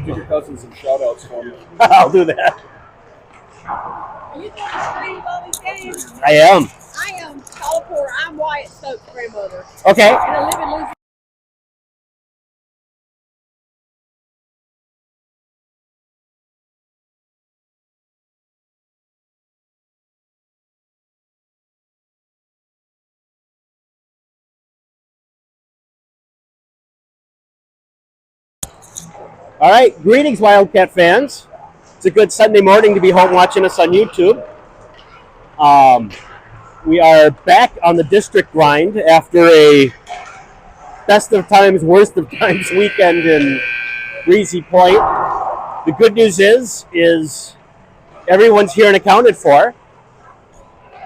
Give your cousins some shout-outs for me. I'll do that. Are you going to stream all these games? I am. I am Paula Porter. I'm Wyatt Stokes' grandmother. Okay. And I live in Louisiana. All right. Greetings, Wildcat fans. It's a good Sunday morning to be home watching us on YouTube. We are back on the district grind after a best of times, worst of times weekend in Breezy Point. The good news is everyone's here and accounted for.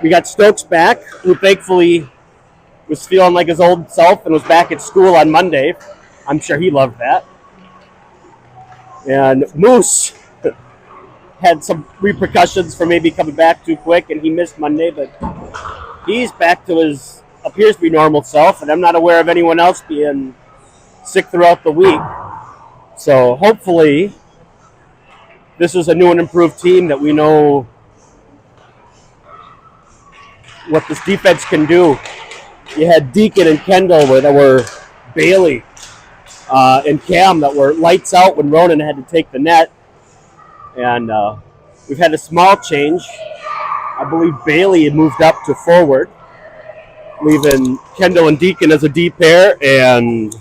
We got Stokes back, who thankfully was feeling like his old self and was back at school on Monday. I'm sure he loved that. And Moose had some repercussions for maybe coming back too quick, and he missed Monday, but he's back to his appears to be normal self, and I'm not aware of anyone else being sick throughout the week. So hopefully this is a new and improved team that we know what this defense can do. You had Deacon and Kendall that were Bailey and Cam that were lights out when Ronan had to take the net. And we've had a small change. I believe Bailey had moved up to forward, leaving Kendall and Deacon as a D pair, and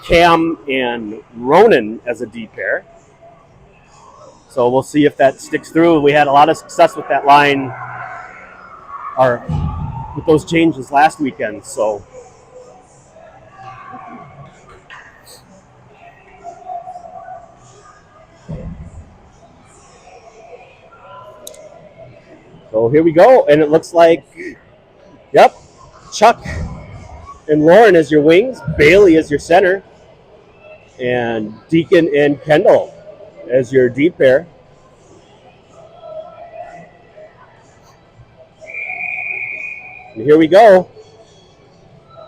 Cam and Ronan as a D pair. So we'll see if that sticks through. We had a lot of success with that line, or with those changes last weekend. So here we go, and it looks like, yep, Chuck and Lauren as your wings, Bailey as your center, and Deacon and Kendall as your D pair. And here we go.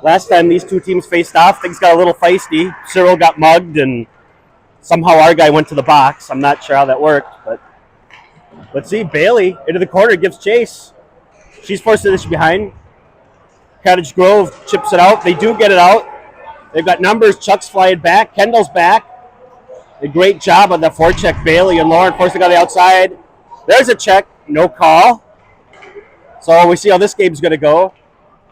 Last time these two teams faced off, things got a little feisty. Cyril got mugged, and somehow our guy went to the box. I'm not sure how that worked, but let's see. Bailey into the corner, gives chase. She's forced to dish behind. Cottage Grove chips it out. They do get it out. They've got numbers. Chuck's flying back. Kendall's back. A great job on the forecheck. Bailey and Lauren forcing it on the outside. There's a check. No call. So we see how this game's going to go.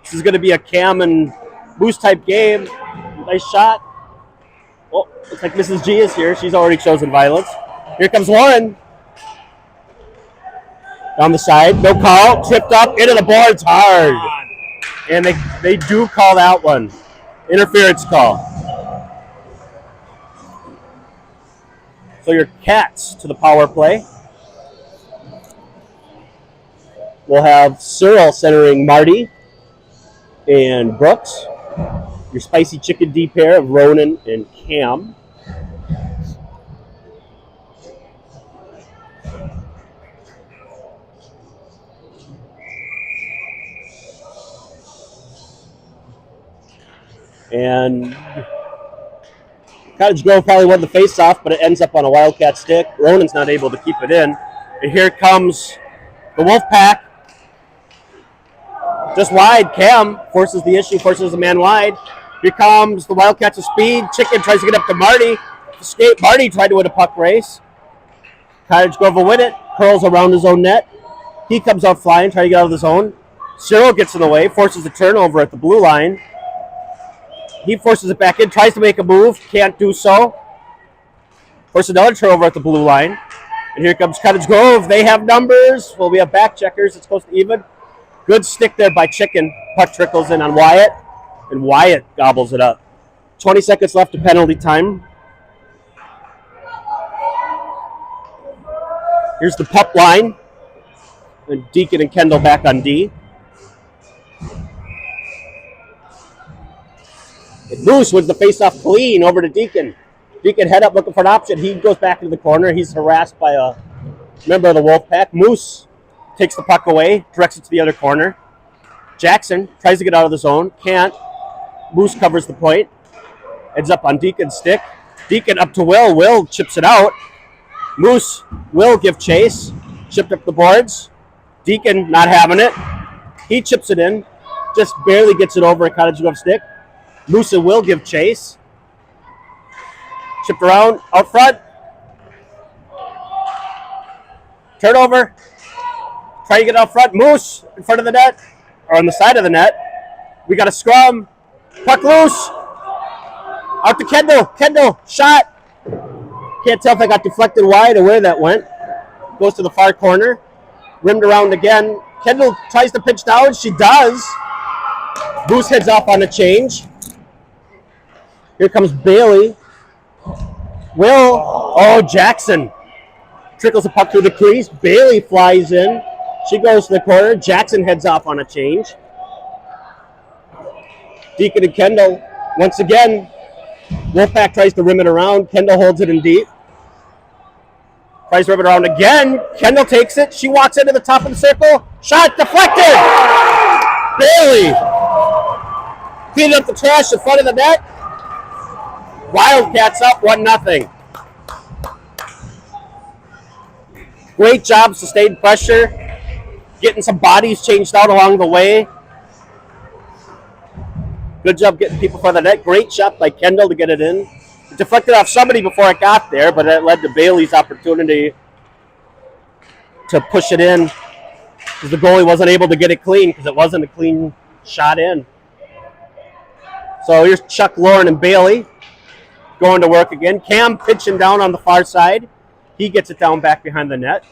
This is going to be a Cam and Moose type game. Nice shot. Oh, looks like Mrs. G is here. She's already chosen violence. Here comes Lauren. Down the side. No call. Tipped up. Into the boards hard. And they do call that one. Interference call. So your Cats to the power play. We'll have Cyril centering Marty and Brooks. Your spicy chicken D pair of Ronan and Cam. And Cottage Grove probably won the face-off, but it ends up on a Wildcat stick. Ronan's not able to keep it in. And here comes the Wolfpack. Just wide. Cam forces the issue, forces the man wide. Here comes the Wildcats of speed. Chicken tries to get up to Marty. Escape. Marty tried to win a puck race. Cottage Grove will win it. Curls around his own net. He comes out flying, trying to get out of the zone. Cyril gets in the way, forces a turnover at the blue line. He forces it back in, tries to make a move, can't do so. Forces another turnover at the blue line. And here comes Cottage Grove. They have numbers. Well, we have back checkers. It's close to even. Good stick there by Chicken. Puck trickles in on Wyatt, and Wyatt gobbles it up. 20 seconds left of penalty time. Here's the pup line. And Deacon and Kendall back on D. And Moose wins the faceoff clean over to Deacon. Deacon head up looking for an option. He goes back into the corner. He's harassed by a member of the Wolfpack. Moose takes the puck away, directs it to the other corner. Jackson tries to get out of the zone. Can't. Moose covers the point. Ends up on Deacon's stick. Deacon up to Will. Will chips it out. Moose will give chase. Chipped up the boards. Deacon not having it. He chips it in. Just barely gets it over a Cottage Grove stick. Moose will give chase. Chipped around out front. Turnover. Try to get out front. Moose in front of the net. Or on the side of the net. We got a scrum. Puck loose. Out to Kendall. Kendall. Shot. Can't tell if I got deflected wide or where that went. Goes to the far corner. Rimmed around again. Kendall tries to pitch down. She does. Moose heads off on a change. Here comes Bailey. Will. Oh, Jackson. Trickles the puck through the crease. Bailey flies in. She goes to the corner. Jackson heads off on a change. Deacon and Kendall. Once again, Wolfpack tries to rim it around. Kendall holds it in deep. Tries to rim it around again. Kendall takes it. She walks into the top of the circle. Shot deflected. Bailey cleaned up the trash in front of the net. Wildcats up 1-0. Great job, sustained pressure. Getting some bodies changed out along the way. Good job getting people for the net. Great shot by Kendall to get it in. It deflected off somebody before it got there, but it led to Bailey's opportunity to push it in because the goalie wasn't able to get it clean because it wasn't a clean shot in. So here's Chuck, Lauren, and Bailey going to work again. Cam pitching down on the far side. He gets it down back behind the net.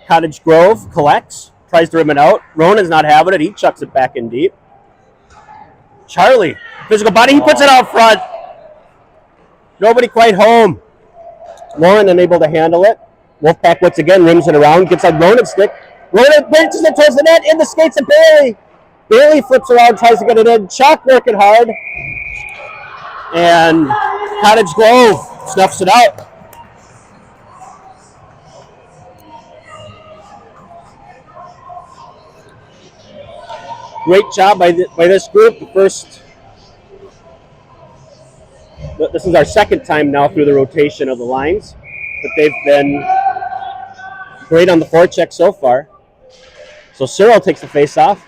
Cottage Grove collects, tries to rim it out. Ronan's not having it. He chucks it back in deep. Charlie, physical body, he puts it out front. Nobody quite home. Lauren unable to handle it. Wolfpack once again rims it around, gets on Ronan's stick. Ronan pitches it towards the net, in the skates of Bailey. Bailey flips around, tries to get it in. Chuck working hard. And Cottage Grove snuffs it out. Great job by this group. This is our second time now through the rotation of the lines, but they've been great on the forecheck so far. So Cyril takes the face-off.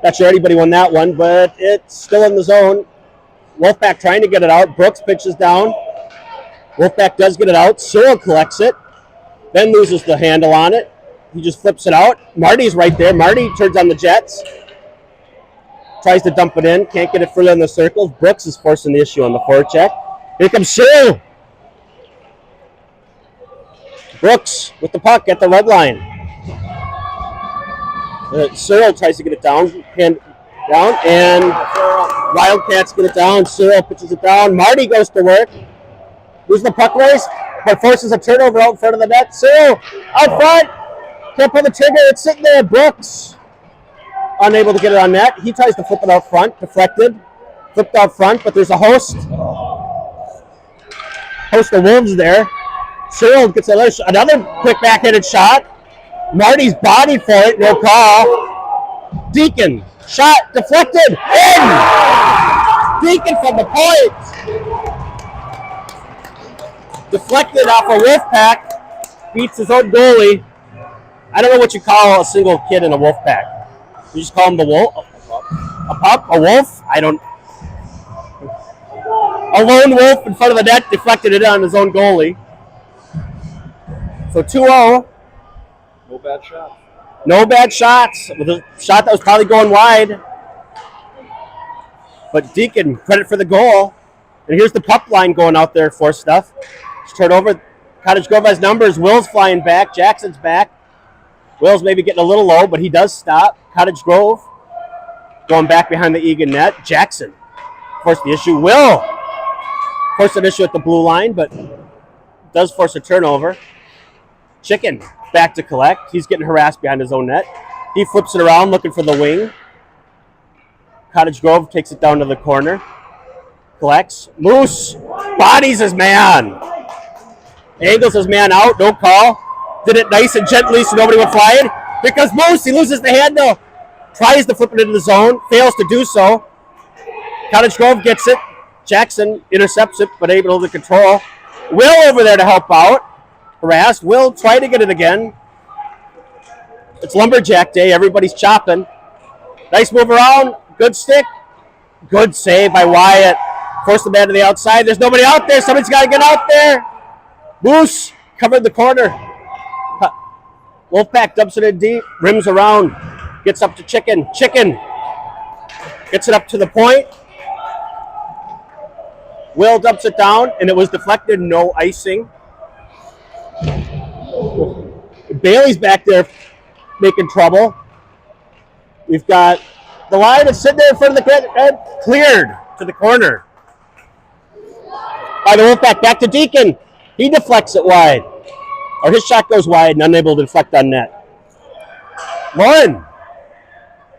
Not sure anybody won that one, but it's still in the zone. Wolfpack trying to get it out. Brooks pitches down. Wolfpack does get it out. Cyril collects it, then loses the handle on it. He just flips it out. Marty's right there. Marty turns on the Jets. Tries to dump it in. Can't get it further in the circles. Brooks is forcing the issue on the forecheck. Here comes Cyril. Brooks with the puck at the red line. Cyril tries to get it down. And Wildcats get it down. Cyril pitches it down. Marty goes to work. Loses the puck race, but forces a turnover out in front of the net. Cyril out front. Can't pull the trigger. It's sitting there. Brooks unable to get it on net. He tries to flip it out front. Deflected. Flipped out front, but there's a host of Wolves there. Cyril gets another quick backhanded shot. Marty's body for it. No call. Deacon. Shot. Deflected. In! Deacon from the point. Deflected off a Wolfpack. Beats his own goalie. I don't know what you call a single kid in a wolf pack. You just call him the wolf? A pup? A wolf? I don't. A lone wolf in front of the net deflected it on his own goalie. So 2-0. No bad shots. No bad shots. With a shot that was probably going wide. But Deacon, credit for the goal. And here's the puck line going out there for stuff. Just turn over. Cottage Grove has numbers. Will's flying back. Jackson's back. Will's maybe getting a little low, but he does stop. Cottage Grove going back behind the Eagan net. Jackson forced the issue. Will forced an issue at the blue line, but does force a turnover. Chicken back to collect. He's getting harassed behind his own net. He flips it around looking for the wing. Cottage Grove takes it down to the corner. Collects. Moose bodies his man. Angles his man out. No call. Did it nice and gently so nobody would fly it. Because Moose, he loses the handle. Tries to flip it into the zone. Fails to do so. Cottage Grove gets it. Jackson intercepts it, but able to control. Will over there to help out. Harassed. Will try to get it again. It's Lumberjack Day. Everybody's chopping. Nice move around. Good stick. Good save by Wyatt. Force the man to the outside. There's nobody out there. Somebody's got to get out there. Moose covered the corner. Wolfpack dumps it in deep. Rims around. Gets up to Chicken. Chicken gets it up to the point. Will dumps it down, and it was deflected. No icing. Bailey's back there making trouble. We've got the line that's sitting there in front of the net, cleared to the corner. By the Wolfpack, back to Deacon. He deflects it wide. Or his shot goes wide and unable to deflect on net. Lauren,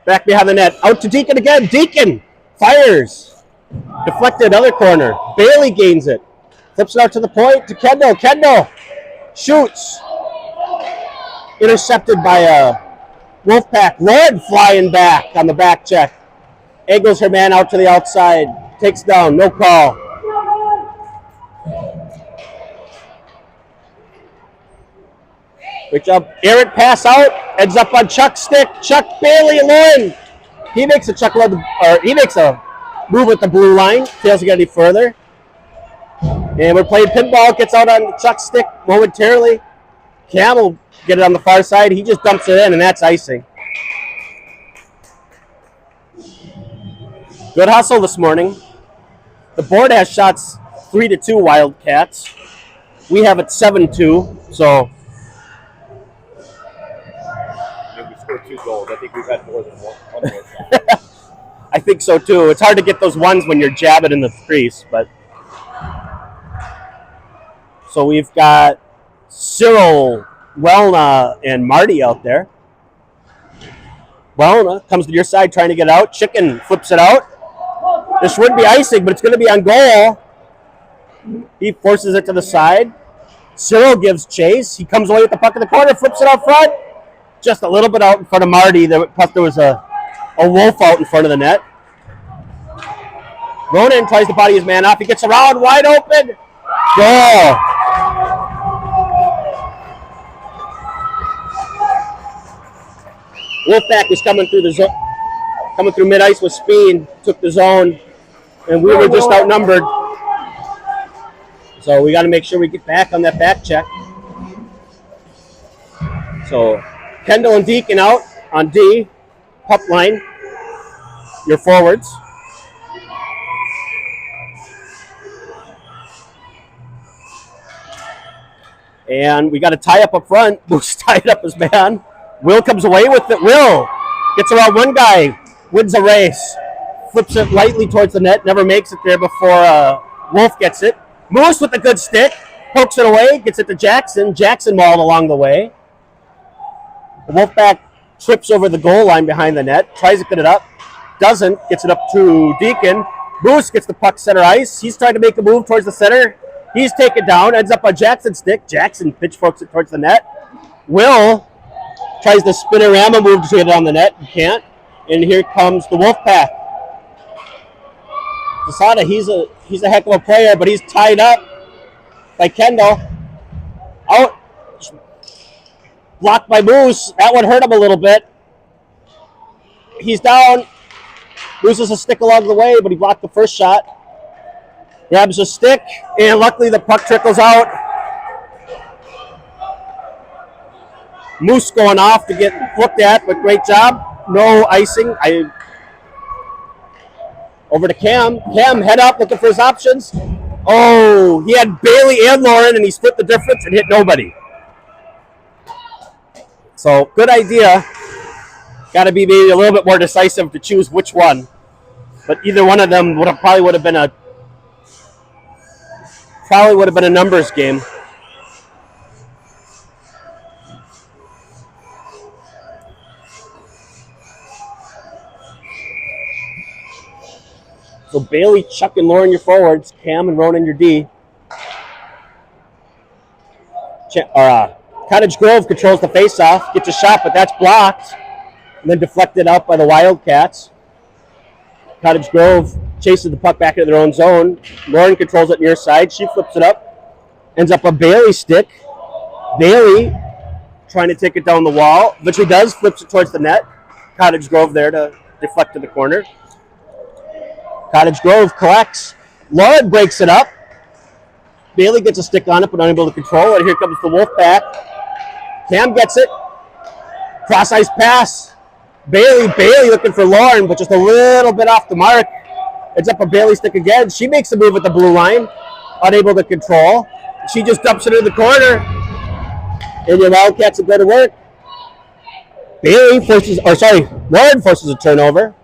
back behind the net. Out to Deacon again. Deacon fires. Deflected other corner. Bailey gains it. Flips it out to the point to Kendall. Kendall shoots. Intercepted by a Wolfpack. Lauren flying back on the back check. Angles her man out to the outside. Takes down. No call. Good job. Errant pass out. Ends up on Chuck's stick. Chuck, Bailey, and Lauren. He makes a move at the blue line. Fails to get any further. And we're playing pinball. Gets out on Chuck's stick momentarily. Cam will get it on the far side. He just dumps it in, and that's icing. Good hustle this morning. The board has shots 3-2 Wildcats. We have it 7-2, so... We scored 2 goals. I think we've had more than one goal. I think so too. It's hard to get those ones when you're jabbing in the crease, but so we've got Cyril, Welna, and Marty out there. Welna comes to your side trying to get out. Chicken flips it out. This would be icing, but it's going to be on goal. He forces it to the side. Cyril gives chase. He comes away with the puck in the corner, flips it out front. Just a little bit out in front of Marty. There was a Wolf out in front of the net. Ronan tries to body his man off. He gets around, wide open. Goal. Wolfpack was coming through the zone, coming through mid-ice with speed, took the zone, and we were just outnumbered. So we got to make sure we get back on that back check. So Kendall and Deacon out on D. Puck line, your forwards. And we got a tie up front. Moose tied up his man. Will comes away with it. Will gets around one guy, wins a race, flips it lightly towards the net, never makes it there before Wolf gets it. Moose with a good stick, pokes it away, gets it to Jackson. Jackson mauled along the way. The Wolfpack trips over the goal line behind the net, tries to get it up, doesn't, gets it up to Deacon. Moose gets the puck center ice. He's trying to make a move towards the center. He's taken down, ends up on Jackson's stick. Jackson pitchforks it towards the net. Will tries the spinorama move to get it on the net. He can't. And here comes the Wolfpack. Zasada, he's a heck of a player, but he's tied up by Kendall. Out. Blocked by Moose. That one hurt him a little bit. He's down. Loses a stick along the way, but he blocked the first shot. Grabs a stick, and luckily the puck trickles out. Moose going off to get looked at, but great job. No icing. Over to Cam. Cam, head up, looking for his options. Oh, he had Bailey and Lauren, and he split the difference and hit nobody. So, good idea. Got to be maybe a little bit more decisive to choose which one. But either one of them probably would have been a numbers game. So Bailey, Chuck, and Lauren your forwards. Cam and Ronan your D. Cottage Grove controls the face-off, gets a shot, but that's blocked, and then deflected out by the Wildcats. Cottage Grove chases the puck back into their own zone. Lauren controls it near side. She flips it up. Ends up a Bailey stick. Bailey trying to take it down the wall. But she does. Flips it towards the net. Cottage Grove there to deflect to the corner. Cottage Grove collects. Lauren breaks it up. Bailey gets a stick on it, but unable to control it. Here comes the Wolfpack. Cam gets it. Cross-ice pass. Bailey looking for Lauren, but just a little bit off the mark. It's up a Bailey stick again. She makes a move at the blue line. Unable to control. She just dumps it in the corner. And your Wildcats will go to work. Lauren forces a turnover.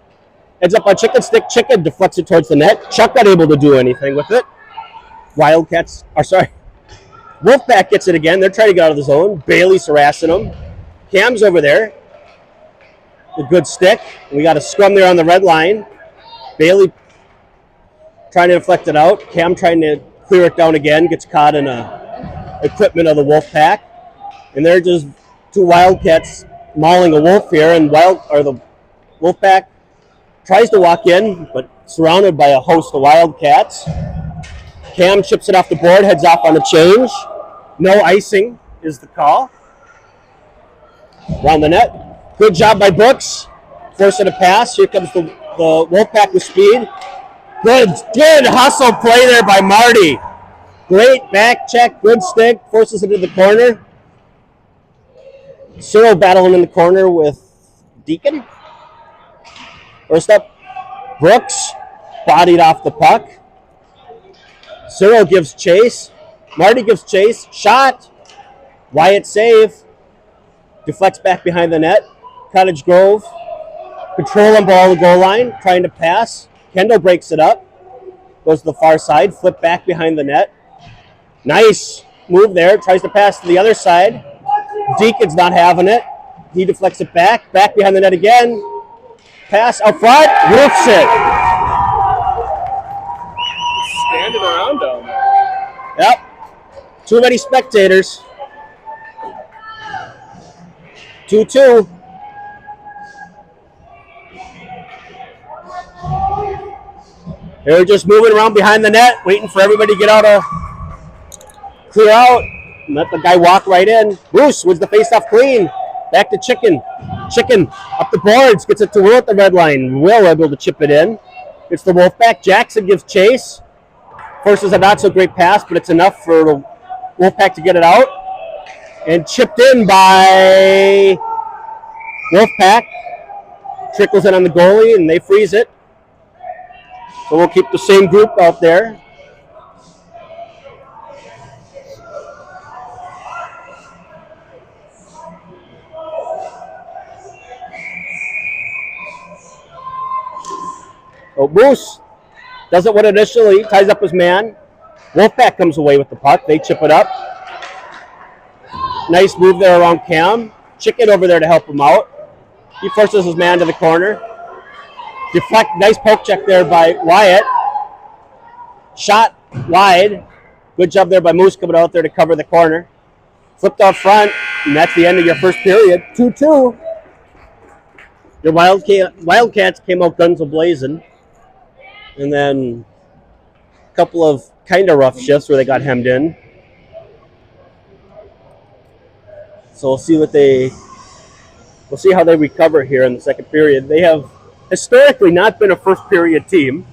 Ends up on chicken stick. Chicken deflects it towards the net. Chuck not able to do anything with it. Wolfpack gets it again. They're trying to get out of the zone. Bailey's harassing them. Cam's over there. A good stick. We got a scrum there on the red line. Bailey trying to deflect it out. Cam trying to clear it down again. Gets caught in equipment of the Wolfpack. And they're just two Wildcats mauling a wolf here. And the Wolfpack tries to walk in, but surrounded by a host of Wildcats. Cam chips it off the board, heads off on a change. No icing is the call. Around the net. Good job by Brooks. Forcing a pass. Here comes the Wolfpack with speed. Good hustle play there by Marty. Great back check, good stick. Forces it to the corner. Cyril battling in the corner with Deacon. First up, Brooks. Bodied off the puck. Cyril gives chase. Marty gives chase. Shot. Wyatt save. Deflects back behind the net. Cottage Grove. Controlling ball the goal line. Trying to pass. Kendall breaks it up. Goes to the far side. Flip back behind the net. Nice move there. Tries to pass to the other side. Deacon's not having it. He deflects it back. Back behind the net again. Pass out front. Roofs it. Standing around down there. Yep. Too many spectators. 2-2. They're just moving around behind the net, waiting for everybody to get clear out. And let the guy walk right in. Bruce wins the faceoff clean. Back to Chicken. Chicken up the boards. Gets it to Will at the red line. Will able to chip it in. It's the Wolfpack. Jackson gives chase. Forces a not so great pass, but it's enough for the Wolfpack to get it out. And chipped in by Wolfpack. Trickles in on the goalie, and they freeze it. So we'll keep the same group out there. So Bruce does it what initially, ties up his man. Wolfpack comes away with the puck. They chip it up. Nice move there around Cam. Chicken over there to help him out. He forces his man to the corner. Deflect, nice poke check there by Wyatt. Shot wide. Good job there by Moose coming out there to cover the corner. Flipped out front, and that's the end of your first period. 2-2. Your Wildcats came out guns a-blazing. And then a couple of kind of rough shifts where they got hemmed in. So we'll see how they recover here in the second period. They have historically not been a first period team.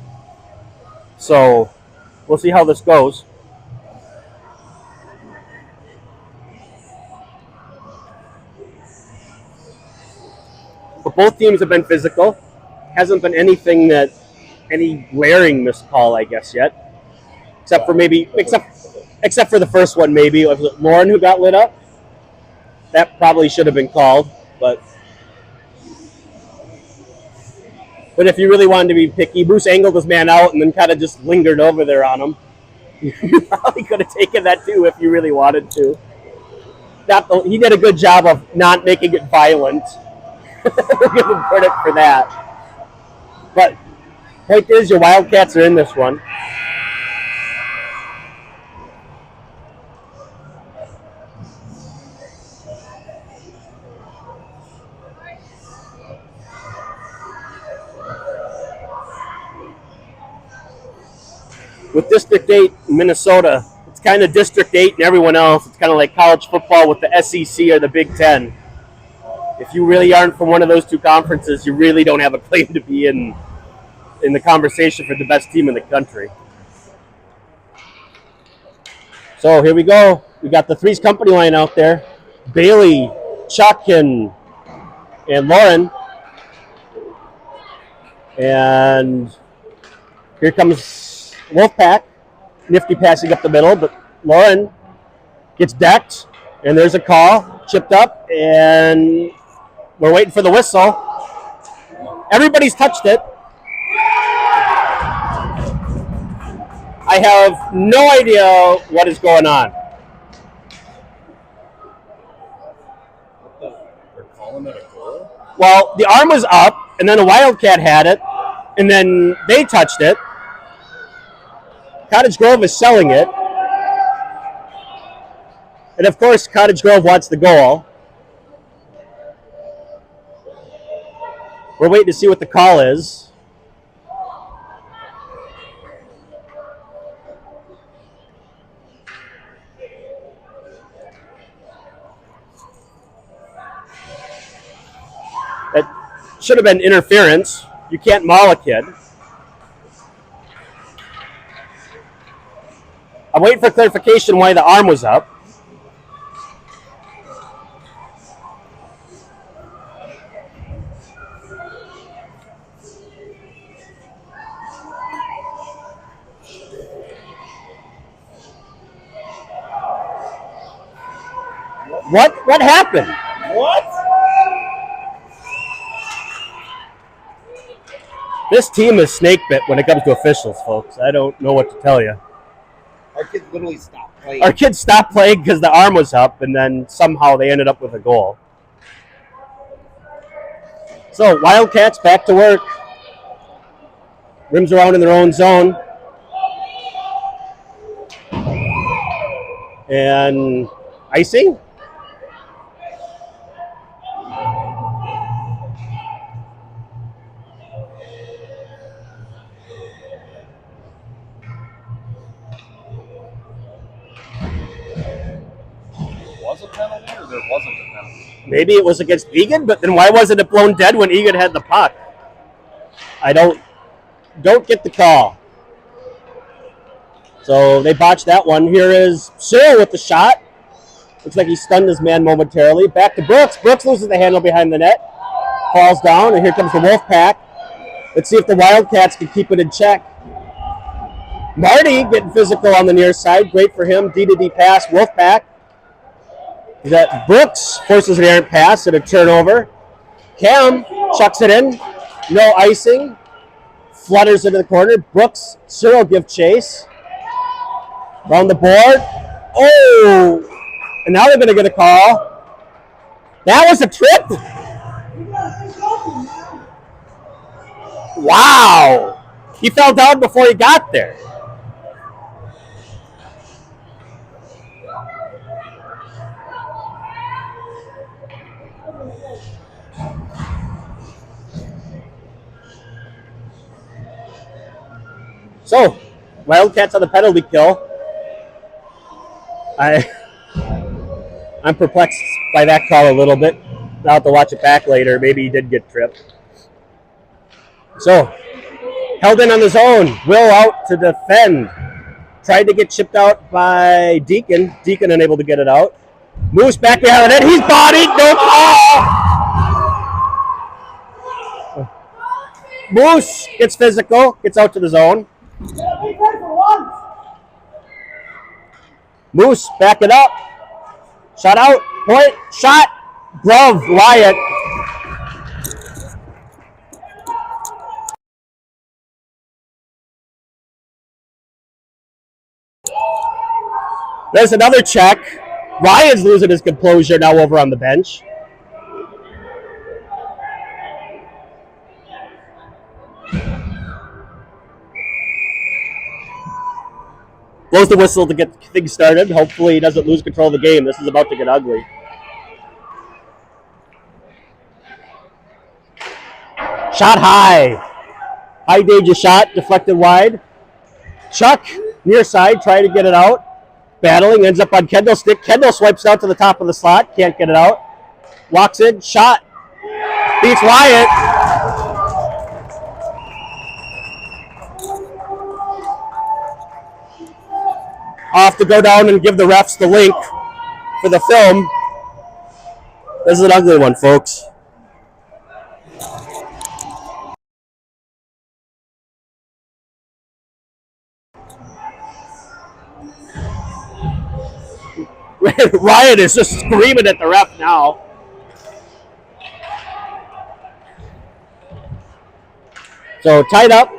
So we'll see how this goes. But both teams have been physical. Hasn't been any glaring missed call, I guess, yet. Except for the first one, maybe. Was it Lauren who got lit up? That probably should have been called, but if you really wanted to be picky, Bruce angled his man out and then kind of just lingered over there on him. You probably could have taken that too if you really wanted to. He did a good job of not making it violent. We'll give him credit for that. But point is, your Wildcats are in this one. with District 8 in Minnesota, it's kind of District 8 and everyone else. It's kind of like college football with the SEC or the Big Ten. If you really aren't from one of those two conferences, you really don't have a claim to be in the conversation for the best team in the country. So here we go. We got the Threes Company line out there. Bailey, Chuck, and Lauren. And here comes Wolfpack. Nifty passing up the middle, but Lauren gets decked, and there's a call, chipped up, and we're waiting for the whistle. Everybody's touched it. I have no idea what is going on. They're calling it a goal? Well, the arm was up, and then a Wildcat had it, and then they touched it. Cottage Grove is selling it. And of course, Cottage Grove wants the goal. We're waiting to see what the call is. It should have been interference. You can't maul a kid. I'm waiting for clarification why the arm was up. What happened? What? This team is snake bit when it comes to officials, folks. I don't know what to tell you. Our kids literally stopped playing. Our kids stopped playing because the arm was up, and then somehow they ended up with a goal. So Wildcats back to work. Rims around in their own zone. And icing? Was a penalty or there wasn't a penalty? Maybe it was against Eagan, but then why wasn't it blown dead when Eagan had the puck? I don't get the call. So they botched that one. Here is Cyril with the shot. Looks like he stunned his man momentarily. Back to Brooks. Brooks loses the handle behind the net. Falls down, and here comes the Wolfpack. Let's see if the Wildcats can keep it in check. Marty getting physical on the near side. Great for him. D-to-D pass. Wolfpack. That Brooks forces an errant pass and a turnover. Cam chucks it in. No icing. Flutters into the corner. Brooks, Cyril give chase. Around the board. Oh! And now they're going to get a call. That was a trip? Wow! He fell down before he got there. So, Wildcats on the penalty kill. I'm perplexed by that call a little bit. I'll have to watch it back later. Maybe he did get tripped. So, held in on his own. Will out to defend. Tried to get chipped out by Deacon. Deacon unable to get it out. Moose back behind the net. He's bodied. No call. Moose gets physical. Gets out to the zone. Moose, back it up. Shot out. Point. Shot. Glove. Wyatt. There's another check. Ryan's losing his composure now over on the bench. Blows the whistle to get things started. Hopefully he doesn't lose control of the game. This is about to get ugly. Shot high. High danger shot, deflected wide. Chuck Near side, trying to get it out. Battling, ends up on Kendall's stick. Kendall swipes out to the top of the slot. Can't get it out. Walks in, shot. Beats Wyatt. I'll have to go down and give the refs the link for the film. This is an ugly one, folks. Ryan is just screaming at the ref now. So tied up,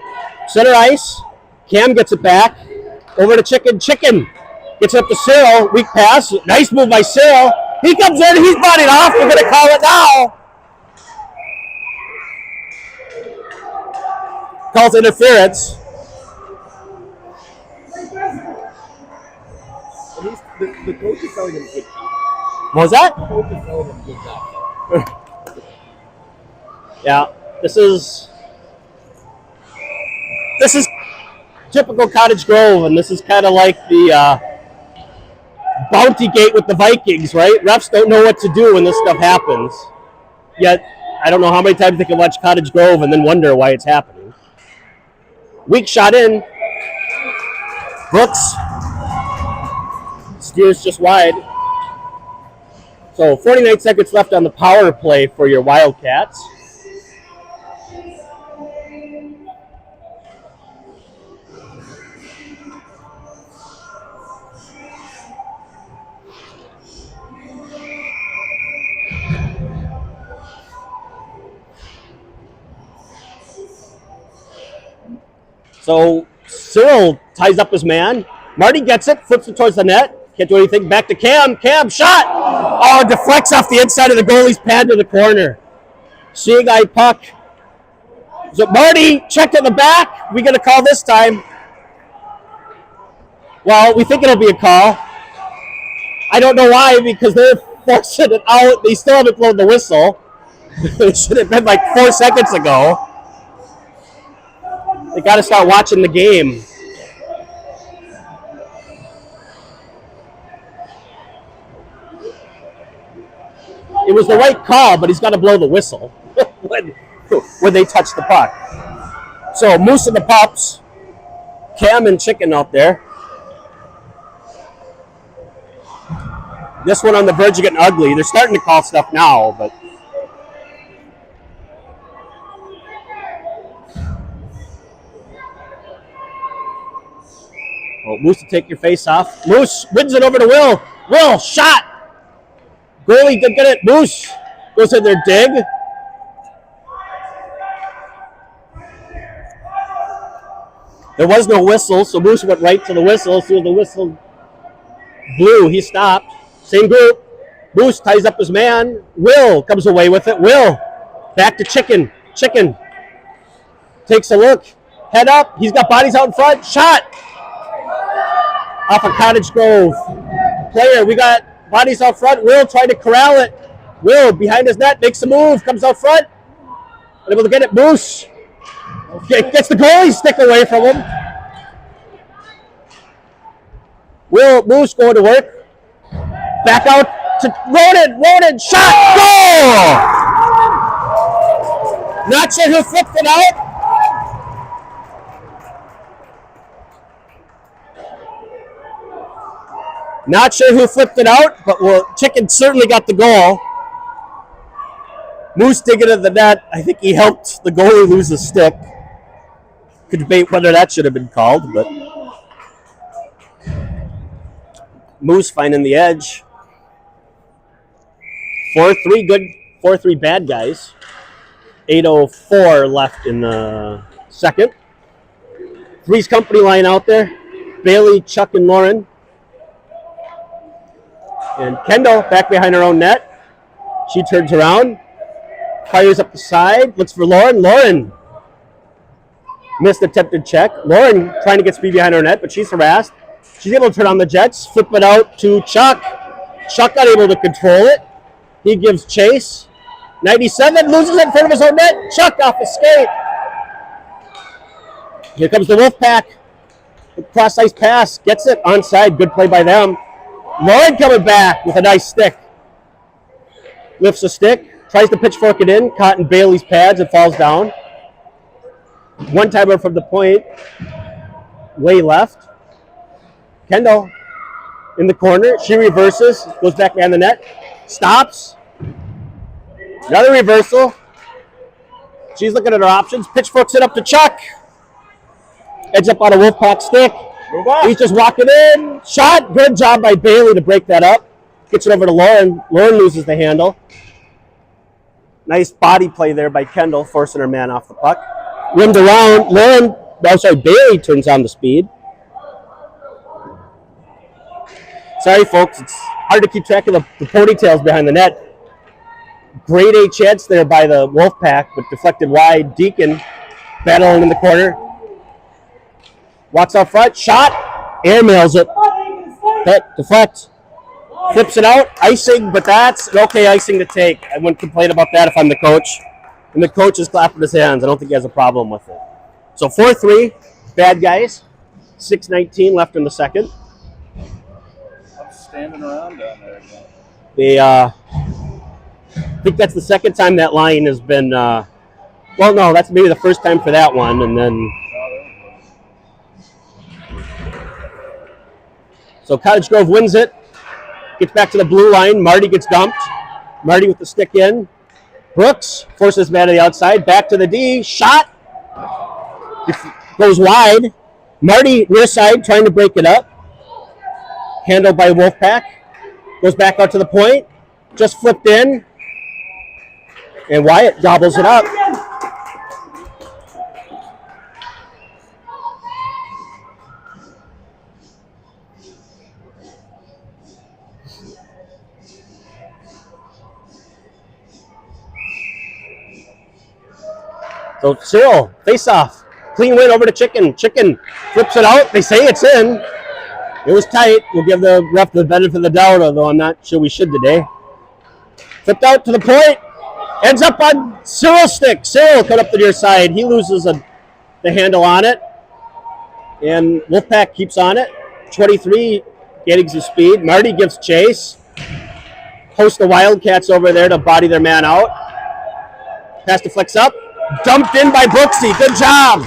center ice. Cam gets it back. Over to Chicken. Chicken gets up to Cyril. Weak pass. Nice move by Cyril. He comes in. He's bodied off. We're going to call it now. Calls interference. The coach is telling him good job. What was that? The coach is telling him good job. Yeah, this is typical Cottage Grove, and this is kind of like the bounty gate with the Vikings, right? Refs don't know what to do when this stuff happens. Yet, I don't know how many times they can watch Cottage Grove and then wonder why it's happening. Weak shot in. Brooks steers just wide. So 49 seconds left on the power play for your Wildcats. So Cyril ties up his man. Marty gets it, flips it towards the net. Can't do anything. Back to Cam. Cam, shot! Oh, deflects off the inside of the goalie's pad to the corner. Seeing eye puck. So Marty checked at the back. We get a call this time. Well, we think it'll be a call. I don't know why, because they're forcing it out. They still haven't blown the whistle. It should have been like 4 seconds ago. They got to start watching the game. It was the right call, but he's got to blow the whistle when they touch the puck. So Moose and the Pups, Cam and Chicken out there. This one on the verge of getting ugly. They're starting to call stuff now, but Moose to take your face off. Moose wins it over to Will. Will, shot. Goalie did get it. Moose goes in there, dig. There was no whistle, so Moose went right to the whistle. As soon as the whistle blew, he stopped. Same group. Moose ties up his man. Will comes away with it. Will back to Chicken. Chicken takes a look. Head up. He's got bodies out in front. Shot. Off of Cottage Grove. Player, we got bodies out front. Will tried to corral it. Will behind his net, makes a move, comes out front. Able to get it. Moose gets the goalie stick away from him. Will Moose going to work. Back out to Ronan, shot, goal! Not sure who flipped it out. Not sure who flipped it out, but Chicken certainly got the goal. Moose digging at the net. I think he helped the goalie lose a stick. Could debate whether that should have been called, but Moose finding the edge. 4-3 good, 4-3 bad guys. 8:04 left in the second. Three's company line out there. Bailey, Chuck, and Lauren. And Kendall back behind her own net. She turns around, fires up the side, looks for Lauren. Lauren missed attempted check. Lauren trying to get speed behind her net, but she's harassed. She's able to turn on the Jets, flip it out to Chuck. Chuck not able to control it. He gives chase. 97 loses it in front of his own net. Chuck off the skate. Here comes the Wolfpack. Cross ice pass, gets it, onside, good play by them. Lauren coming back with a nice stick. Lifts a stick, tries to pitchfork it in, caught in Bailey's pads, it falls down. One timer from the point, way left. Kendall in the corner, she reverses, goes back behind the net, stops. Another reversal. She's looking at her options, pitchforks it up to Chuck. Ends up on a Wolfpack stick. He's just walking in. Shot. Good job by Bailey to break that up. Gets it over to Lauren. Lauren loses the handle. Nice body play there by Kendall, forcing her man off the puck. Rimmed around. Bailey turns on the speed. Sorry, folks. It's hard to keep track of the ponytails behind the net. Grade A chance there by the Wolfpack, but deflected wide. Deacon battling in the corner. Walks out front, shot, airmails it. Deflect. Flips it out, icing, but that's an okay icing to take. I wouldn't complain about that if I'm the coach. And the coach is clapping his hands. I don't think he has a problem with it. So 4-3, bad guys. 6:19 left in the second. I'm standing around down there again. They, I think that's the second time that line has been, well, no, that's maybe the first time for that one, and then... So Cottage Grove wins it. Gets back to the blue line. Marty gets dumped. Marty with the stick in. Brooks forces man to the outside. Back to the D. Shot. Goes wide. Marty near side trying to break it up. Handled by Wolfpack. Goes back out to the point. Just flipped in. And Wyatt gobbles it up. So Cyril, face off. Clean win over to Chicken. Chicken flips it out. They say it's in. It was tight. We'll give the ref the benefit of the doubt, although I'm not sure we should today. Flipped out to the point. Ends up on Cyril's stick. Cyril cut up the near side. He loses the handle on it. And Wolfpack keeps on it. 23 getting some speed. Marty gives chase. Host the Wildcats over there to body their man out. Pass deflects up. Dumped in by Brooksy. Good job.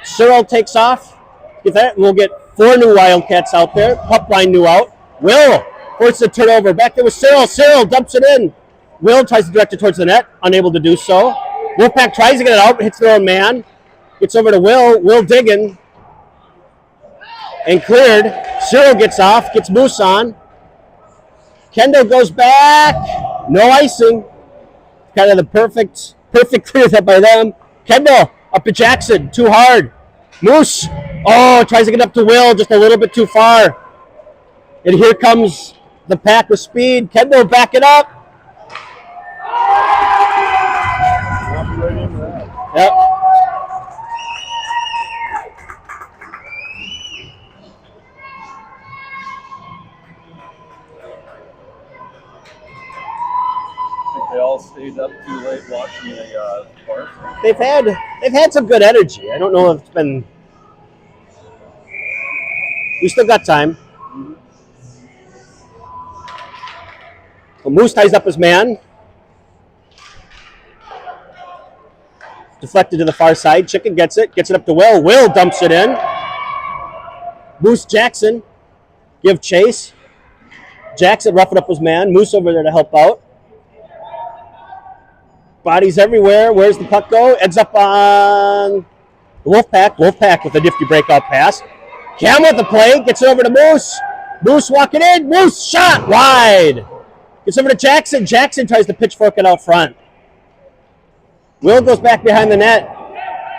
Cyril takes off. Get that. We'll get 4 new Wildcats out there. Pup line new out. Will forces a turnover. Back there with Cyril. Cyril dumps it in. Will tries to direct it towards the net. Unable to do so. Wolfpack tries to get it out. Hits their own man. Gets over to Will. Will digging. And cleared. Cyril gets off. Gets Moose on. Kendall goes back. No icing. Kind of the perfect clear that by them. Kendall up to Jackson. Too hard. Moose. Oh, tries to get up to Will. Just a little bit too far. And here comes the pack with speed. Kendall back it up. Yep. They all stayed up too late watching the park. They've had some good energy. I don't know if it's been. We still got time. Well, Moose ties up his man. Deflected to the far side. Chicken gets it up to Will. Will dumps it in. Moose Jackson give chase. Jackson roughing up his man. Moose over there to help out. Bodies everywhere. Where's the puck go? Ends up on the Wolfpack. Wolfpack with a nifty breakout pass. Cam with the play. Gets it over to Moose. Moose walking in. Moose shot wide. Gets over to Jackson. Jackson tries to pitchfork it out front. Will goes back behind the net.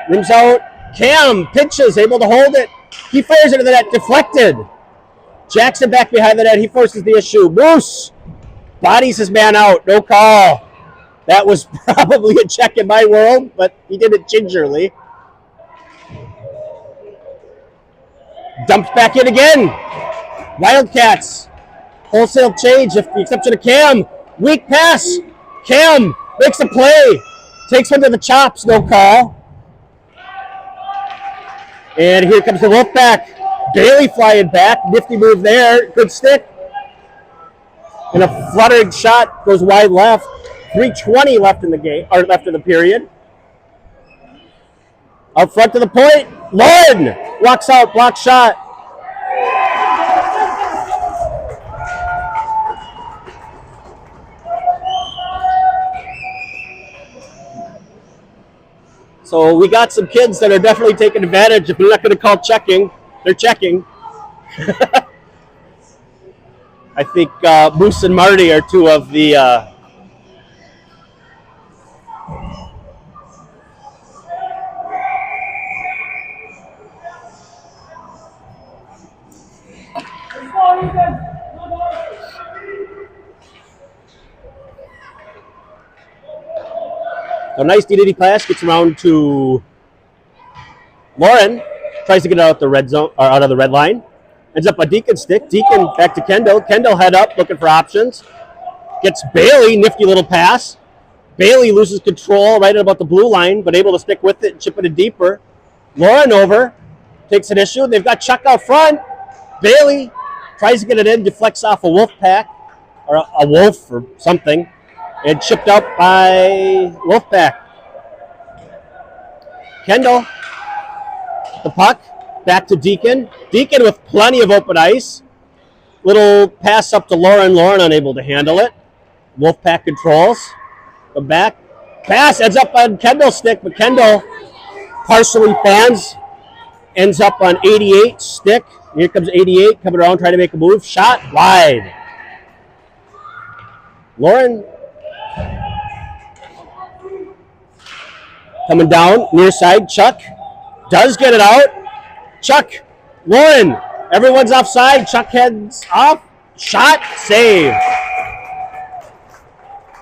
Rims out. Cam pitches. Able to hold it. He fires into the net. Deflected. Jackson back behind the net. He forces the issue. Moose bodies his man out. No call. That was probably a check in my world, but he did it gingerly. Dumped back in again. Wildcats. Wholesale change, with the exception of Cam. Weak pass. Cam makes a play. Takes one to the chops, no call. And here comes the Wolfpack. Bailey flying back. Nifty move there. Good stick. And a fluttering shot goes wide left. 3:20 left in the game, or left in the period. Out front to the point. Lauren walks out, block shot. So we got some kids that are definitely taking advantage. If they're not going to call checking, they're checking. I think Moose and Marty are two of the So nice DDD pass, gets around to Lauren, tries to get it out the red zone or out of the red line. Ends up a Deacon stick. Deacon back to Kendall. Kendall head up, looking for options. Gets Bailey, nifty little pass. Bailey loses control right at about the blue line, but able to stick with it and chip it in deeper. Lauren over, takes an issue. They've got Chuck out front. Bailey tries to get it in, deflects off a Wolfpack, or a Wolf or something, and chipped up by Wolfpack. Kendall, the puck, back to Deacon. Deacon with plenty of open ice. Little pass up to Lauren. Lauren unable to handle it. Wolfpack controls. Come back. Pass ends up on Kendall's stick, but Kendall partially fans. Ends up on 88 stick. Here comes 88 coming around trying to make a move. Shot wide. Lauren coming down near side. Chuck does get it out. Chuck, Lauren, everyone's offside. Chuck heads off. Shot, save.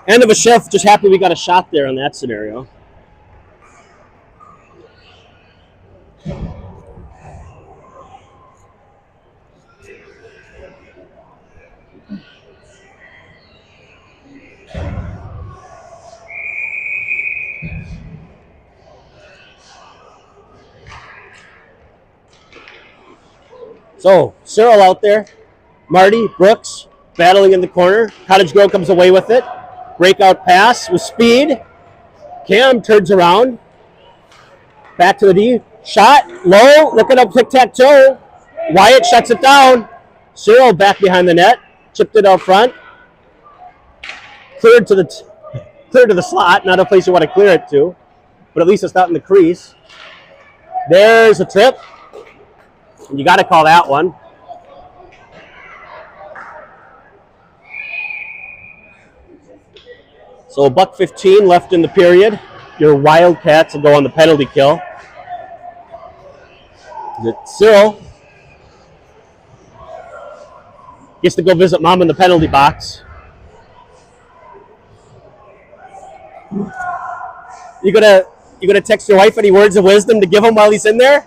End of a shift. Just happy we got a shot there in that scenario. So, Cyril out there. Marty, Brooks, battling in the corner. Cottage Grove comes away with it. Breakout pass with speed. Cam turns around. Back to the D. Shot, low, looking up tic-tac-toe. Wyatt shuts it down. Cyril back behind the net. Chipped it out front. Cleared to the slot. Not a place you want to clear it to. But at least it's not in the crease. There's a trip. You got to call that one. So $1:15 left in the period. Your Wildcats will go on the penalty kill. Cyril gets to go visit mom in the penalty box. You gonna text your wife any words of wisdom to give him while he's in there?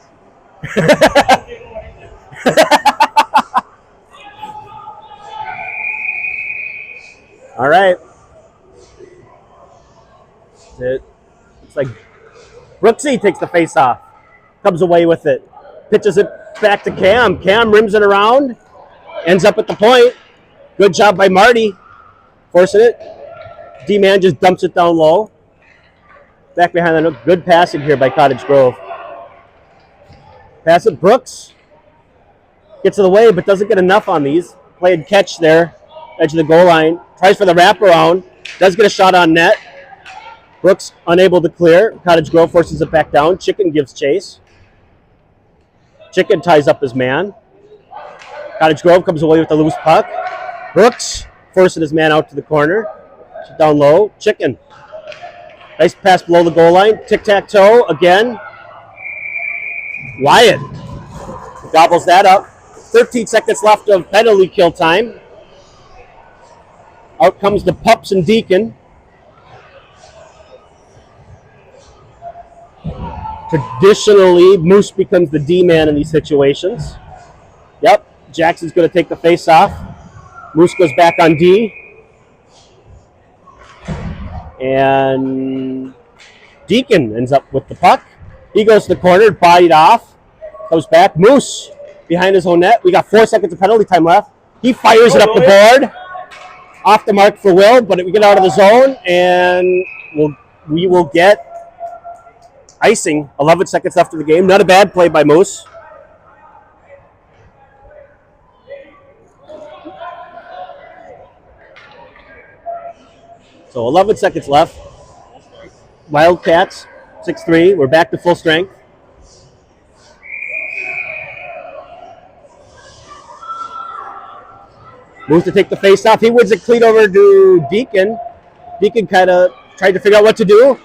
All right. It's like Brooksy takes the face off, comes away with it, pitches it back to Cam. Cam rims it around, ends up at the point. Good job by Marty, forcing it. D-man just dumps it down low. Back behind the nook. Good passing here by Cottage Grove. Pass it, Brooks. Gets to the way, but doesn't get enough on these. Played catch there, edge of the goal line. Tries for the wraparound. Does get a shot on net. Brooks unable to clear. Cottage Grove forces it back down. Chicken gives chase. Chicken ties up his man. Cottage Grove comes away with the loose puck. Brooks forcing his man out to the corner. Down low. Chicken. Nice pass below the goal line. Tic-tac-toe again. Wyatt gobbles that up. 13 seconds left of penalty kill time. Out comes the Pups and Deacon. Traditionally, Moose becomes the D-man in these situations. Yep, Jackson's going to take the face off. Moose goes back on D. And Deacon ends up with the puck. He goes to the corner, bodied off. Comes back. Moose behind his own net. We got 4 seconds of penalty time left. He fires it up the board. Off the mark for Will, but we get out of the zone, and we will get icing. 11 seconds left of the game. Not a bad play by Moose. So 11 seconds left. Wildcats, 6-3. We're back to full strength. Moves to take the face off. He wins it clean over to Deacon. Deacon kind of tried to figure out what to do.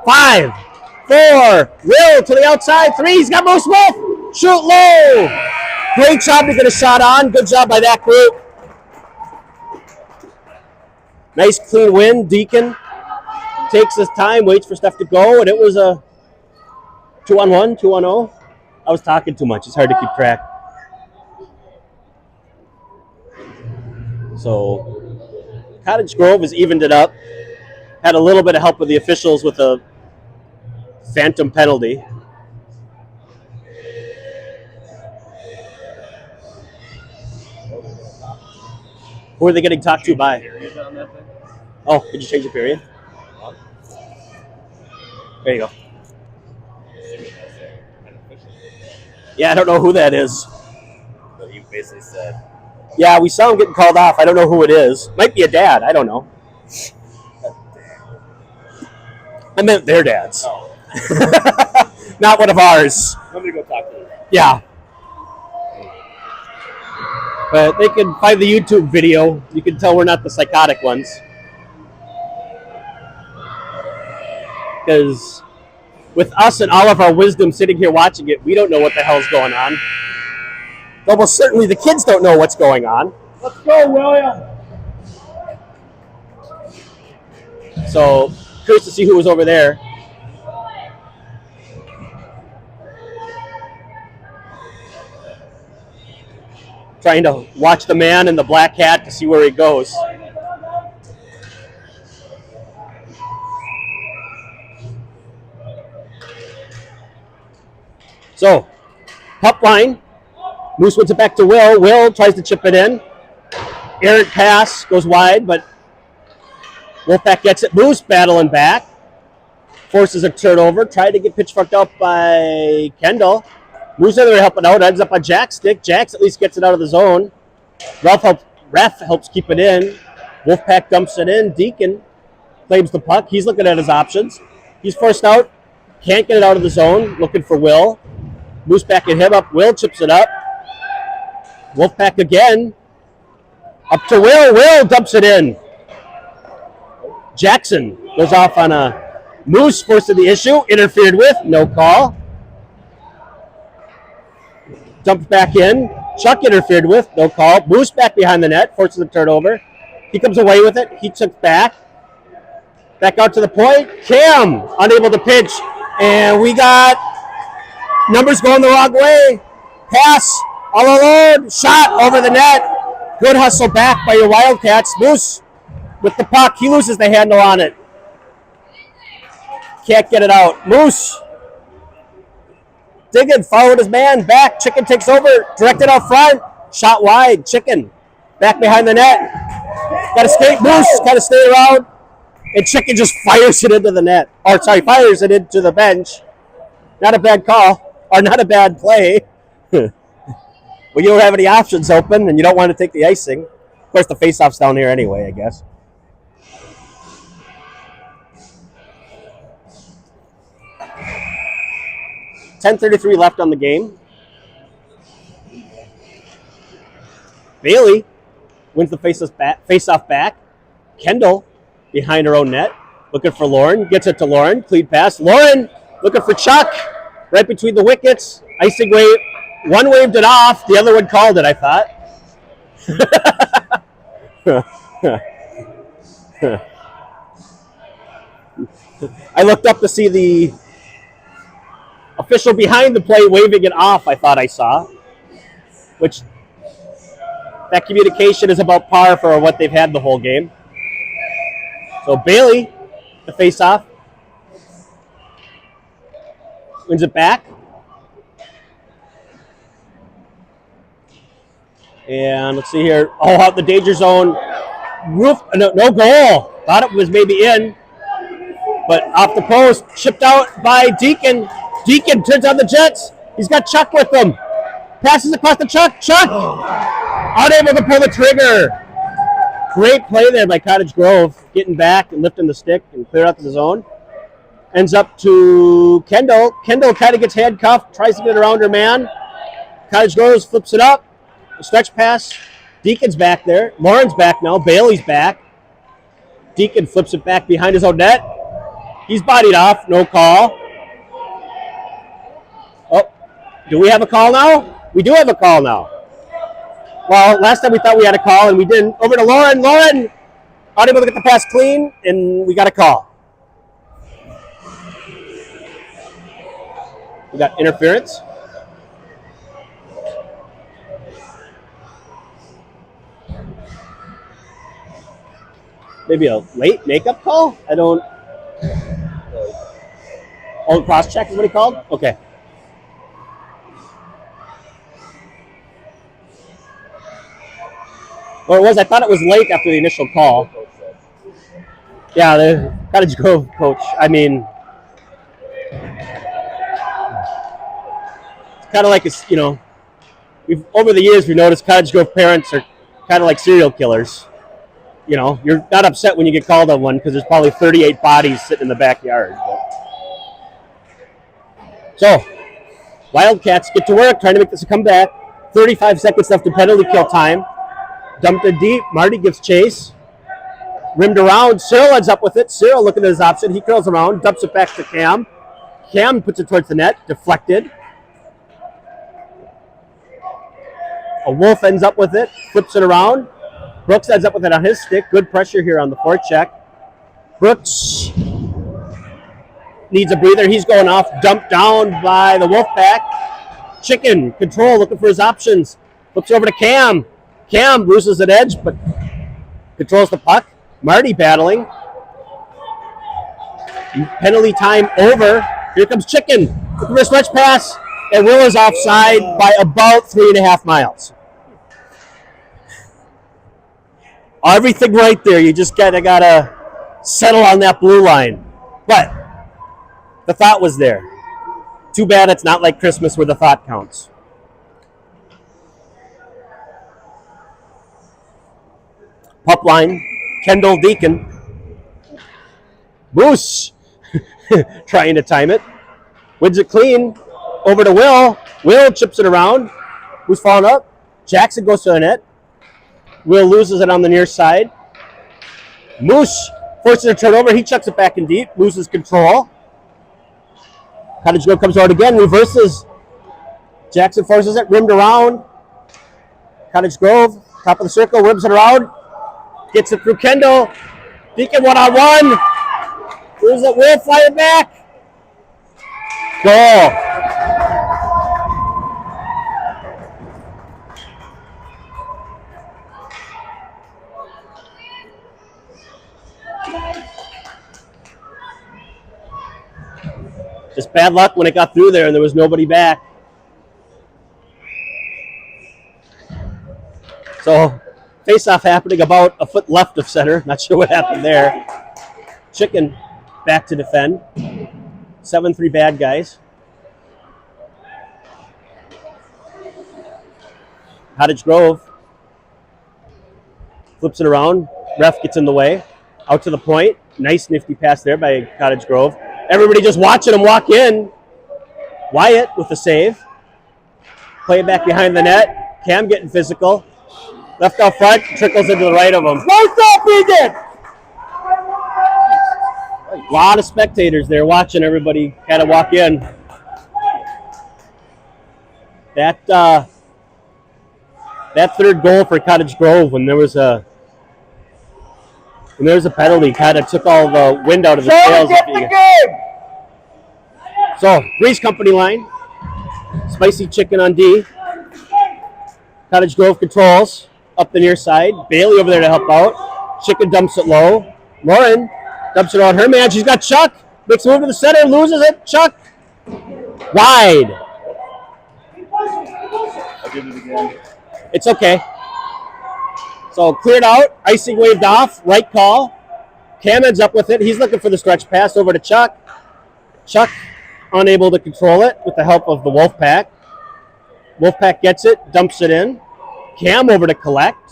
5, 4, Will to the outside. 3, he's got Moose with. Shoot low. Great job to get a shot on. Good job by that group. Nice clean win. Deacon takes his time, waits for stuff to go, and it was a 2-on-1, 2-on-0. I was talking too much. It's hard to keep track. So Cottage Grove has evened it up. Had a little bit of help with the officials with a phantom penalty. Who are they getting talked to by? Oh, did you change the period? There you go. Yeah, I don't know who that is. But you basically said, yeah, we saw him getting called off. I don't know who it is. Might be a dad. I don't know. I meant their dads. oh, Not one of ours. let me go talk to them. Yeah. But they can find the YouTube video. You can tell we're not the psychotic ones. Because with us and all of our wisdom sitting here watching it, we don't know what the hell's going on. Almost certainly the kids don't know what's going on. Let's go, William. So, curious to see who was over there. Trying to watch the man in the black hat to see where he goes. So, pup line. Moose wins it back to Will. Will tries to chip it in. Errant pass goes wide, but Wolfpack gets it. Moose battling back. Forces a turnover. Tried to get pitch fucked up by Kendall. Moose over there helping out. Ends up on Jack's stick. Jack's at least gets it out of the zone. Ref helps keep it in. Wolfpack dumps it in. Deacon claims the puck. He's looking at his options. He's forced out. Can't get it out of the zone. Looking for Will. Moose backing him up. Will chips it up. Wolfpack again. Up to Will. Will dumps it in. Jackson goes off on a Moose forcing the issue. Interfered with. No call. Dumped back in. Chuck interfered with. No call. Moose back behind the net. Forces the turnover. He comes away with it. He took back. Back out to the point. Cam unable to pitch. And we got numbers going the wrong way. Pass. All alone. Shot over the net. Good hustle back by your Wildcats. Moose with the puck. He loses the handle on it. Can't get it out. Moose. Digging. Followed his man. Back. Chicken takes over. Directed out front. Shot wide. Chicken. Back behind the net. Got to skate. Moose. Got to stay around. And Chicken just fires it into the net. Or, sorry, fires it into the bench. Not a bad call. Or not a bad play. Well, you don't have any options open, and you don't want to take the icing. Of course, the face-off's down here anyway, I guess. $10:33 left on the game. Bailey wins the face-off back. Kendall behind her own net, looking for Lauren. Gets it to Lauren. Clean pass. Lauren looking for Chuck. Right between the wickets. Icing wave. One waved it off. The other one called it, I thought. I looked up to see the official behind the play waving it off, I thought I saw. Which, that communication is about par for what they've had the whole game. So Bailey, the face-off, wins it back. And let's see here. Oh, out the danger zone. Roof, no goal. Thought it was maybe in. But off the post, chipped out by Deacon. Deacon turns on the Jets. He's got Chuck with him. Passes across the Chuck. Chuck! Unable to pull the trigger. Great play there by Cottage Grove. Getting back and lifting the stick and clear out the zone. Ends up to Kendall. Kendall kind of gets handcuffed. Tries to get around her man. Cottage Grove flips it up. A stretch pass. Deacon's back there. Lauren's back now. Bailey's back. Deacon flips it back behind his own net. He's bodied off. No call. Oh, do we have a call now? We do have a call now. Well, last time we thought we had a call and we didn't. Over to Lauren. Lauren, unable to get the pass clean, and we got a call. We got interference. Maybe a late makeup call? I don't. Oh, cross check is what he called? Okay. Or it was, I thought it was late after the initial call. Yeah, the Cottage Grove coach. I mean, it's kind of like, over the years we've noticed Cottage Grove parents are kind of like serial killers. You know, you're not upset when you get called on one because there's probably 38 bodies sitting in the backyard. So, Wildcats get to work trying to make this a comeback. 35 seconds left in penalty kill time. Dumped it deep. Marty gives chase. Rimmed around. Cyril ends up with it. Cyril looking at his option. He curls around. Dumps it back to Cam. Cam puts it towards the net. Deflected. A Wolf ends up with it. Flips it around. Brooks ends up with it on his stick. Good pressure here on the forecheck. Brooks needs a breather. He's going off. Dumped down by the Wolfpack. Chicken, control, looking for his options. Flips over to Cam. Cam loses an edge, but controls the puck. Marty battling. Penalty time over. Here comes Chicken. Looking for a stretch pass. And Will is offside by about 3.5 miles. Everything right there. You just gotta settle on that blue line. But the thought was there. Too bad it's not like Christmas where the thought counts. Pup line, Kendall Deacon. Moose trying to time it. Wins it clean. Over to Will. Will chips it around. Who's falling up? Jackson goes to the net. Will loses it on the near side. Moose forces a turnover. He chucks it back in deep. Loses control. Cottage Grove comes out again. Reverses. Jackson forces it. Rimmed around. Cottage Grove. Top of the circle. Rims it around. Gets it through Kendall. Deacon one-on-one. Loses it. Will fly it back. Goal. Just bad luck when it got through there and there was nobody back. So, face-off happening about a foot left of center. Not sure what happened there. Chicken back to defend. 7-3 bad guys. Cottage Grove flips it around. Ref gets in the way. Out to the point. Nice nifty pass there by Cottage Grove. Everybody just watching him walk in. Wyatt with the save. Play it back behind the net. Cam getting physical. Left out front, trickles into the right of him. Nice up, Eagan! A lot of spectators there watching everybody kind of walk in. That third goal for Cottage Grove, when there was a penalty, kind of took all the wind out of the sails. So, Grease Company line. Spicy Chicken on D. Cottage Grove controls up the near side. Bailey over there to help out. Chicken dumps it low. Lauren dumps it on her man. She's got Chuck. Makes a move to the center. Loses it. Chuck. Wide. I'll give it again. It's okay. So cleared out, icing waved off, right call. Cam ends up with it. He's looking for the stretch pass over to Chuck. Chuck unable to control it with the help of the Wolfpack. Wolfpack gets it, dumps it in. Cam over to collect.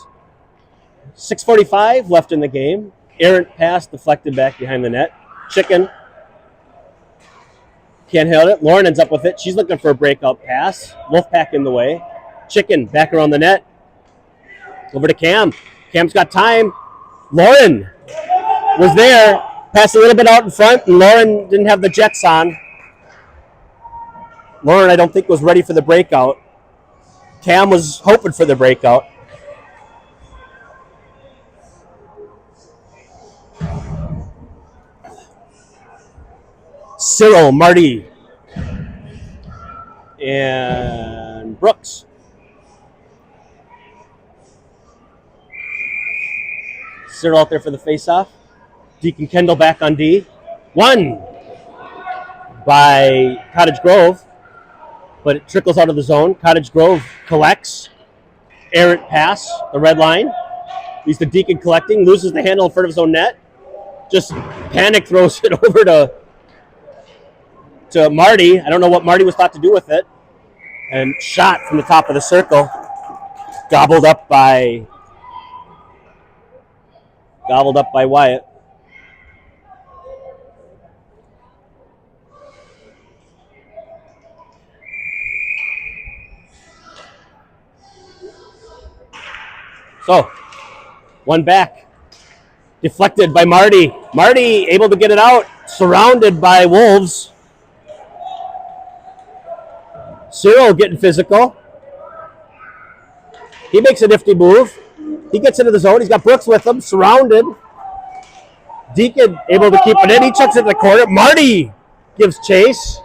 6:45 left in the game. Errant pass deflected back behind the net. Chicken can't hit it. Lauren ends up with it. She's looking for a breakout pass. Wolfpack in the way. Chicken back around the net. Over to Cam. Cam's got time. Lauren was there. Passed a little bit out in front, and Lauren didn't have the jets on. Lauren, I don't think, was ready for the breakout. Cam was hoping for the breakout. Cyril, Marty, and Brooks. Cyril out there for the face-off. Deacon Kendall back on D. Won by Cottage Grove, but it trickles out of the zone. Cottage Grove collects. Errant pass, the red line. Leads to Deacon collecting, loses the handle in front of his own net. Just panic throws it over to Marty. I don't know what Marty was thought to do with it. And shot from the top of the circle. Gobbled up by Wyatt. So, one back. Deflected by Marty. Marty able to get it out. Surrounded by Wolves. Cyril getting physical. He makes a nifty move. He gets into the zone. He's got Brooks with him. Surrounded. Deacon able to keep it in. He chucks it in the corner. Marty gives chase.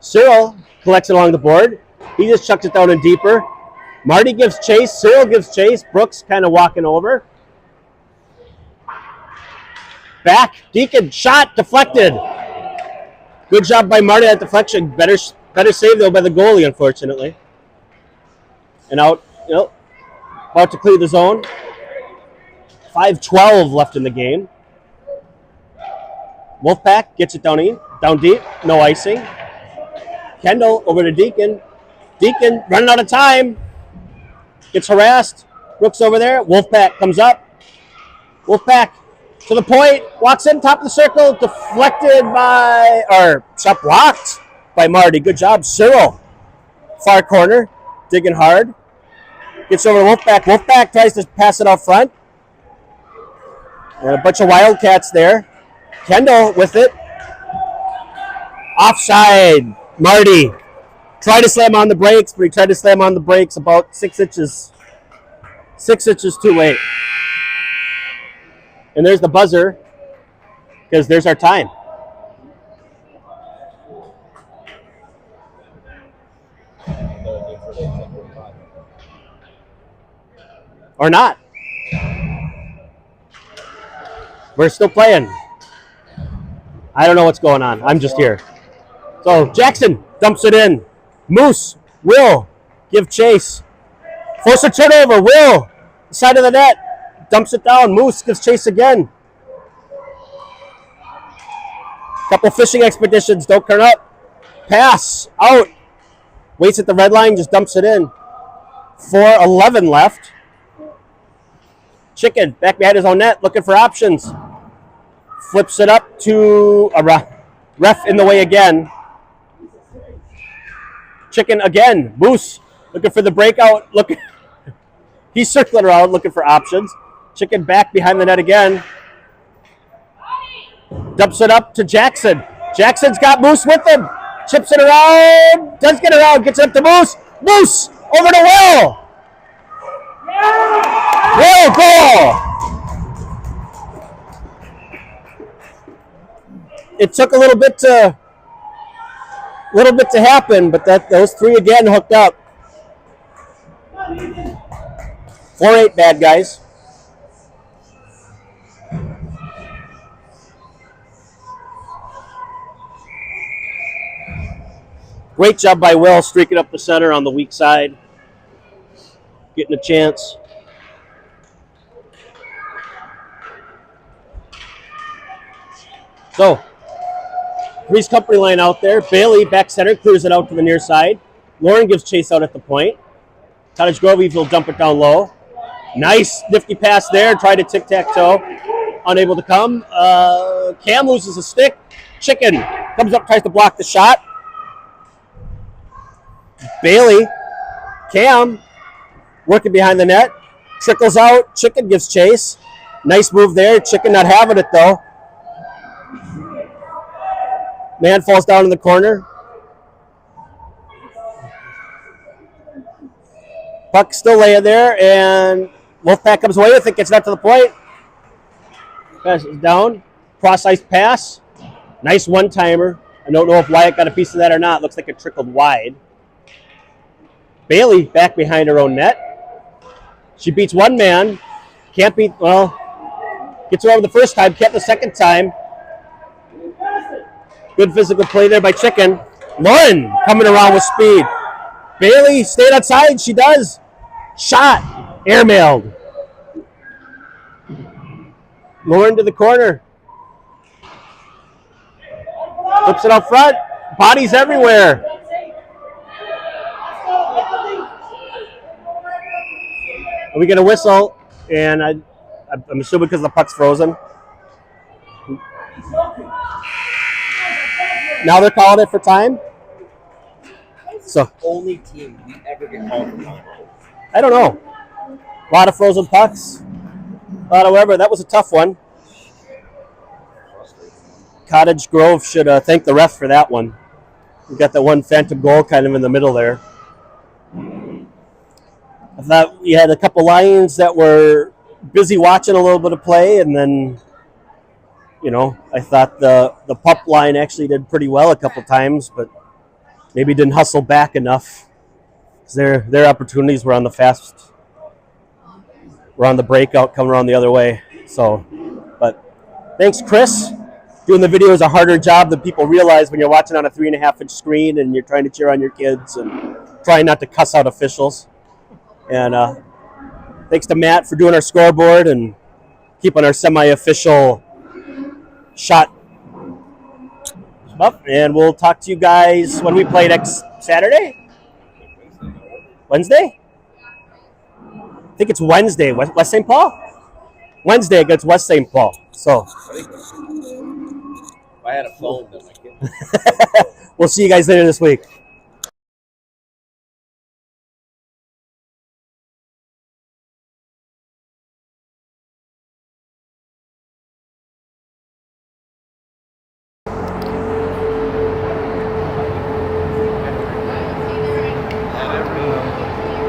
Cyril collects it along the board. He just chucks it down in deeper. Marty gives chase. Cyril gives chase. Brooks kind of walking over. Back. Deacon shot. Deflected. Good job by Marty at deflection. Better save, though, by the goalie, unfortunately. And out. About to clear the zone. 5:12 left in the game. Wolfpack gets it down deep. No icing. Kendall over to Deacon. Deacon running out of time. Gets harassed. Brooks over there. Wolfpack comes up. Wolfpack to the point. Walks in, top of the circle. Deflected shot blocked by Marty. Good job, Cyril. Far corner. Digging hard. Gets over to Wolfpack. Wolfpack tries to pass it out front. And a bunch of Wildcats there. Kendall with it. Offside. Marty tried to slam on the brakes, but he tried to slam on the brakes about 6 inches. 6 inches too late. And there's the buzzer, because there's our time. Or not. We're still playing. I don't know what's going on. I'm just here. So Jackson dumps it in. Moose will give chase. Force a turnover. Will. Side of the net. Dumps it down. Moose gives chase again. Couple fishing expeditions. Don't turn up. Pass. Out. Waits at the red line. Just dumps it in. 4:11 left. Chicken back behind his own net. Looking for options. Flips it up to a ref in the way again. Chicken again. Moose looking for the breakout. He's circling around looking for options. Chicken back behind the net again. Dumps it up to Jackson. Jackson's got Moose with him. Chips it around. Does get around. Gets it up to Moose. Moose over to Will. Will goal. It took a little bit to happen, but those three again hooked up. 4-8 bad guys. Great job by Will streaking up the center on the weak side. Getting a chance. So, Three's company line out there. Bailey, back center, clears it out to the near side. Lauren gives chase out at the point. Cottage Grove will dump it down low. Nice, nifty pass there. Tried to tic-tac-toe. Unable to come. Cam loses a stick. Chicken comes up, tries to block the shot. Bailey, Cam, working behind the net. Trickles out. Chicken gives chase. Nice move there. Chicken not having it, though. Man falls down in the corner. Puck still laying there, and Wolfpack comes away with it, gets that to the point. Passes down. Cross-ice pass. Nice one-timer. I don't know if Wyatt got a piece of that or not. Looks like it trickled wide. Bailey back behind her own net. She beats one man. Can't beat, well, gets her over the first time, can't the second time. Good physical play there by Chicken. Lauren coming around with speed. Bailey stayed outside. She does. Shot. Airmailed. Lauren to the corner. Flips it out front. Bodies everywhere. We get a whistle, and I'm assuming because the puck's frozen. Now they're calling it for time. So Only team we ever get called for time. I don't know. A lot of frozen pucks. However, that was a tough one. Cottage Grove should thank the ref for that one. We got that one phantom goal kind of in the middle there. I thought we had a couple Lions that were busy watching a little bit of play, and then, you know, I thought the pup line actually did pretty well a couple times, but maybe didn't hustle back enough. Their opportunities were on the fast, were on the breakout coming around the other way. So, but thanks, Chris. Doing the video is a harder job than people realize when you're watching on a 3.5-inch screen and you're trying to cheer on your kids and trying not to cuss out officials. And thanks to Matt for doing our scoreboard and keeping our semi-official shot up. And we'll talk to you guys when we play next Saturday? Wednesday? I think it's Wednesday. West St. Paul? Wednesday against West St. Paul. So If I had a phone, then my kid. we'll see you guys later this week.